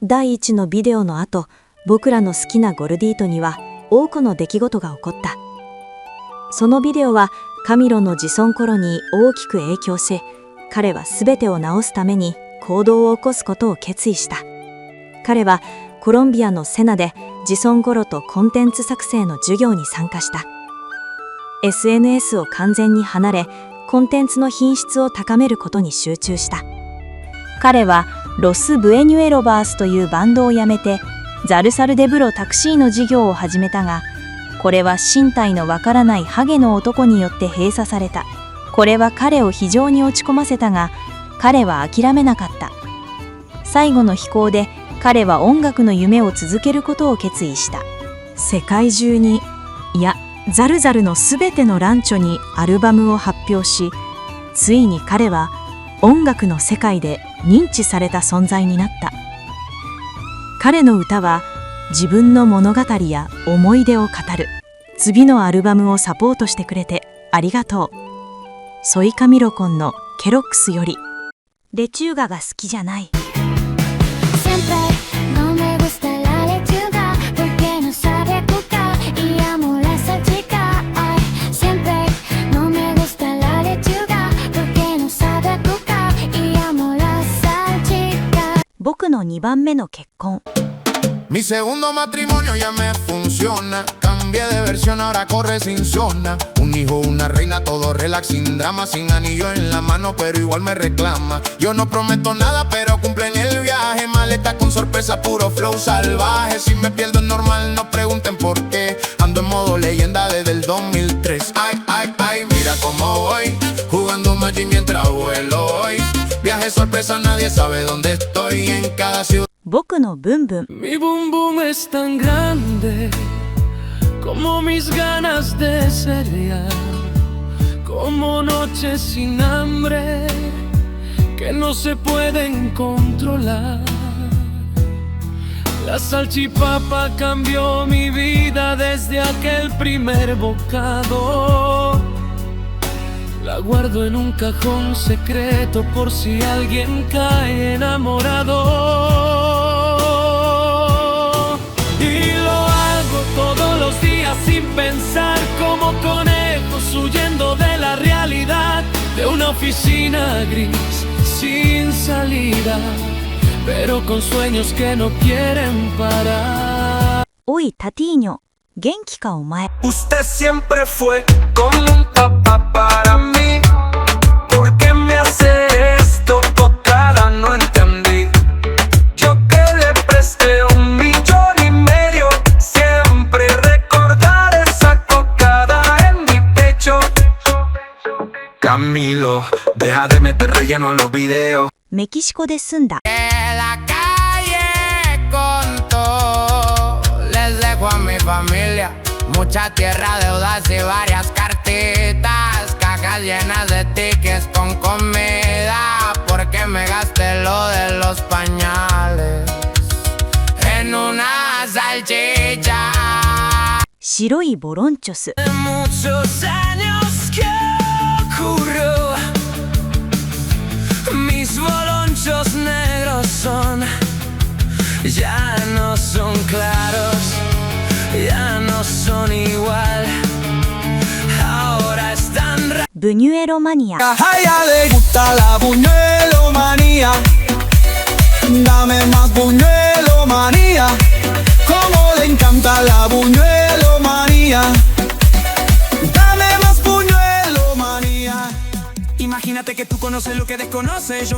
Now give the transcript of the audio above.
第一のビデオの後、僕らの好きなゴルディートには多くの出来事が起こった。そのビデオはカミロの自尊心に大きく影響し、彼は全てを直すために行動を起こすことを決意した。彼はコロンビアのセナで自尊心とコンテンツ作成の授業に参加した。SNS を完全に離れ、コンテンツの品質を高めることに集中した。彼はロス・ブエニュエロバースというバンドを辞めて、ザルサルデブロタクシーの事業を始めたが、これは身体のわからないハゲの男によって閉鎖された。これは彼を非常に落ち込ませたが、彼は諦めなかった。最後の飛行で彼は音楽の夢を続けることを決意した。世界中に、いや、ザルザルのすべてのランチョにアルバムを発表し、ついに彼は音楽の世界で認知された存在になった。彼の歌は自分の物語や思い出を語る。次のアルバムをサポートしてくれてありがとう。ソイカミロコンのケロックスより。レチューガが好きじゃない。僕の2番目の結婚。Mi segundo matrimonio ya me funciona. Cambié de versión, ahora corre sin zona. Un hijo, una reina, todo relax, sin drama. Sin anillo en la mano, pero igual me reclama. Yo no prometo nada, pero cumple en el viaje. Maleta con sorpresa, puro flow salvaje. Si me pierdo es normal, no pregunten por qué. Ando en modo leyenda desde el 2003. Ay, ay, ay, mira cómo voy. Jugando Magic mientras vuelo hoy. Viaje sorpresa, nadie sabe dónde estoy. En cada ciudad. 僕のブンブン。 Mi bum bum es tan grande como mis ganas de cereal, como noches sin hambre que no se pueden controlar. La salchipapa cambió mi vida desde aquel primer bocado. La guardo en un cajón secreto por si alguien cae enamorado. Y lo hago todos los días sin pensar, como conejos huyendo de la realidad, de una oficina gris sin salida, pero con sueños que no quieren parar. おいタティーニョ、元気かお前。 Usted siempre fue como un papá para mí. ¿Por qué me hace esto? Tocada, no entendí. Yo que le presté 1,500,000. Siempre recordar esa tocada en mi pecho. Camilo, deja de meter relleno en los videos. メキシコで住んだ。 La calle contó. Les dejo a mi familia mucha tierra, deudas y varias cartitas, cajas llenas de tickets con comida, porque me gasté lo de los pañales en una salchicha. 白いボロンチョス。 Muchos años que ocurrió. Mis bolonchos negros son, ya no son claros, ya no son igual. Ahora están ブニュエロマニア。 A ella le gusta la buñuelomanía. Dame más buñuelomanía. Como le encanta la buñuelomanía. Dame más buñuelomanía. Imagínate que tú conoces lo que desconoces.